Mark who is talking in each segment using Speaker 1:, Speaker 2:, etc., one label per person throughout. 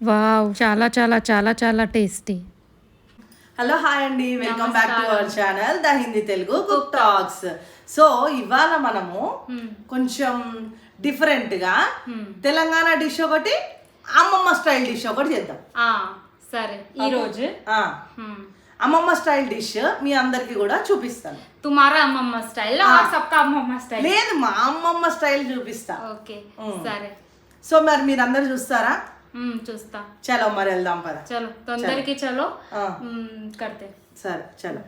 Speaker 1: Wow! చాలా చాలా చాలా చాలా టేస్టీ.
Speaker 2: హలో హాయ్ అండి, welcome back to our channel the Hindi Telugu cook talks. So ఇవాళ మనము కొంచెం డిఫరెంట్ గా తెలంగాణ డిష్ ఒకటి, అమ్మమ్మ స్టైల్ డిష్ ఒకటి చేద్దాం.
Speaker 1: సరే, ఈ రోజు
Speaker 2: అమ్మమ్మ స్టైల్ డిష్ మీ అందరికి కూడా చూపిస్తాను.
Speaker 1: తుమారా అమ్మమ్మ స్టైల్ और सबका అమ్మమ్మ స్టైల్
Speaker 2: లేదు, మా అమ్మమ్మ స్టైల్ చూపిస్తా.
Speaker 1: ఓకే సరే.
Speaker 2: సో మరి మీరందరూ చూస్తారా?
Speaker 1: చూస్తా.
Speaker 2: చలో మరి వెళ్దాం పద.
Speaker 1: చలో తొందరకి చలో కర్తే.
Speaker 2: సరే చలో.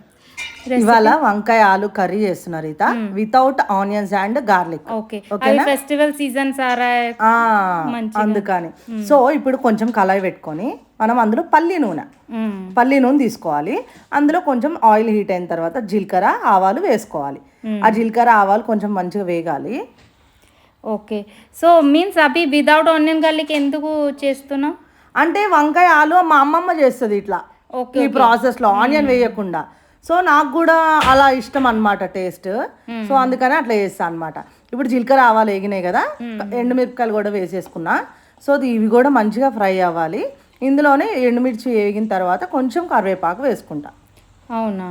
Speaker 2: ఇవాళ వంకాయ ఆలు కర్రీ చేస్తున్నారు ఇత without onions and garlic.
Speaker 1: Okay, festival seasons
Speaker 2: అందుకని. సో ఇప్పుడు కొంచెం కళాయి పెట్టుకొని మనం అందులో పల్లి నూనె తీసుకోవాలి. అందులో కొంచెం ఆయిల్ హీట్ అయిన తర్వాత జీలకర్ర ఆవాలు వేసుకోవాలి. ఆ జీలకర్ర ఆవాలు కొంచెం మంచిగా వేగాలి.
Speaker 1: ఓకే, సో మీన్స్ అవి వితౌట్ ఆనియన్ గార్లిక్ ఎందుకు చేస్తున్నావు
Speaker 2: అంటే వంకాయ ఆలు మా అమ్మమ్మ చేస్తుంది ఇట్లా ఈ ప్రాసెస్ లో ఆనియన్ వేయకుండా. సో నాకు కూడా అలా ఇష్టం అన్నమాట టేస్ట్. సో అందుకని అట్లా చేస్తా అనమాట. ఇప్పుడు జీలకర్ర ఆవాలు వేగినాయి కదా, ఎండుమిరపకాయలు కూడా వేసేసుకున్నా. సో ఇవి కూడా మంచిగా ఫ్రై అవ్వాలి. ఇందులోనే ఎండుమిర్చి వేగిన తర్వాత కొంచెం కరివేపాకు వేసుకుంటా.
Speaker 1: అవునా?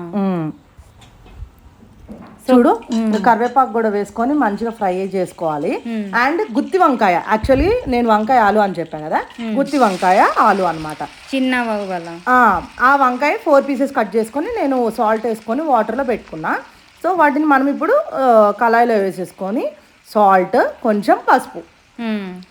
Speaker 2: చూడు, కరివేపాకు కూడా వేసుకొని మంచిగా ఫ్రై చేసుకోవాలి. అండ్ గుత్తి వంకాయ, యాక్చువల్లీ నేను వంకాయ ఆలు అని చెప్పాను కదా, గుత్తి వంకాయ ఆలు అనమాట.
Speaker 1: చిన్న
Speaker 2: ఆ వంకాయ 4 పీసెస్ కట్ చేసుకొని నేను సాల్ట్ వేసుకొని వాటర్లో పెట్టుకున్నా. సో వాటిని మనం ఇప్పుడు కళాయిలో వేసేసుకొని సాల్ట్ కొంచెం పసుపు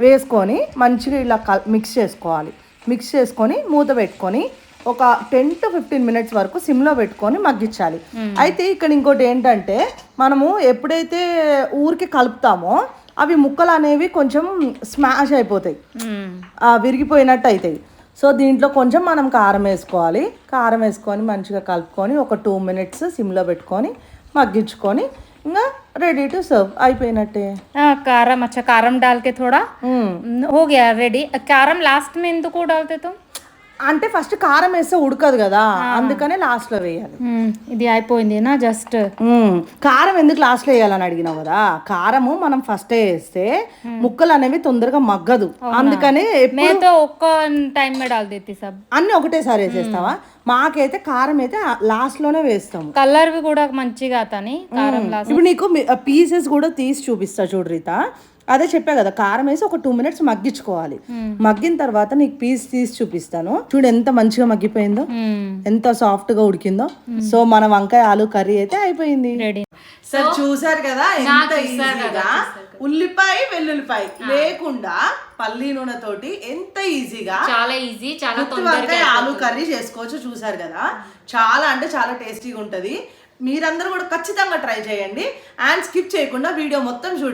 Speaker 2: వేసుకొని మంచిగా ఇలా మిక్స్ చేసుకోవాలి. మిక్స్ చేసుకొని మూత పెట్టుకొని ఒక 10 to 15 మినిట్స్ వరకు సిమ్లో పెట్టుకొని మగ్గించాలి. అయితే ఇక్కడ ఇంకోటి ఏంటంటే, మనము ఎప్పుడైతే ఊరికి కలుపుతామో అవి ముక్కలు అనేవి కొంచెం స్మాష్ అయిపోతాయి, విరిగిపోయినట్టు అవుతాయి. సో దీంట్లో కొంచెం మనం కారం వేసుకోవాలి. కారం వేసుకొని మంచిగా కలుపుకొని ఒక 2 మినిట్స్ సిమ్లో పెట్టుకొని మగ్గించుకొని ఇంకా రెడీ టు సర్వ్ అయిపోయినట్టే.
Speaker 1: కారం अच्छा కారం डाल के थोड़ा हो गया रेडी. కారం లాస్ట్ में ఎందుకు डालते तुम?
Speaker 2: అంటే ఫస్ట్ కారం వేస్తే ఉడకదు కదా, అందుకనే లాస్ట్ లో వేయాలి.
Speaker 1: ఇది అయిపోయింది నా జస్ట్.
Speaker 2: కారం ఎందుకు లాస్ట్ లో వేయాలని అడిగినావు కదా, కారము మనం ఫస్ట్ వేస్తే ముక్కలు అనేవి తొందరగా మగ్గదు, అందుకనే
Speaker 1: ఒక్క టైం డాల్ దేతి సబ్
Speaker 2: అన్ని ఒకటేసారి వేసేస్తావా? మాకైతే కారం అయితే లాస్ట్ లోనే వేస్తాము.
Speaker 1: కలర్ కూడా మంచిగా అతని కారం లాస్ట్.
Speaker 2: ఇప్పుడు నీకు పీసెస్ కూడా తీసి చూపిస్తా చూడు రీత. అదే చెప్పా కదా, కారం వేసి ఒక 2 మినిట్స్ మగ్గించుకోవాలి. మగ్గిన తర్వాత నీకు పీస్ తీసి చూపిస్తాను. చూడు ఎంత మంచిగా మగ్గిపోయిందో, ఎంత సాఫ్ట్ గా ఉడికిందో. సో మన వంకాయ ఆలు కర్రీ అయితే అయిపోయింది. సార్ చూసారు కదా ఎంత ఈజీగా ఉల్లిపాయ వెల్లుల్లిపాయ లేకుండా పల్లి నూనె తోటి ఎంత ఈజీగా,
Speaker 1: చాలా ఈజీ, చాలా
Speaker 2: వంకాయ ఆలు కర్రీ చేసుకోవచ్చు. చూసారు కదా, చాలా అంటే చాలా టేస్టీగా ఉంటది. మీరందరూ కూడా ఖచ్చితంగా ట్రై చేయండి అండ్ స్కిప్ చేయకుండా వీడియో మొత్తం చూడండి.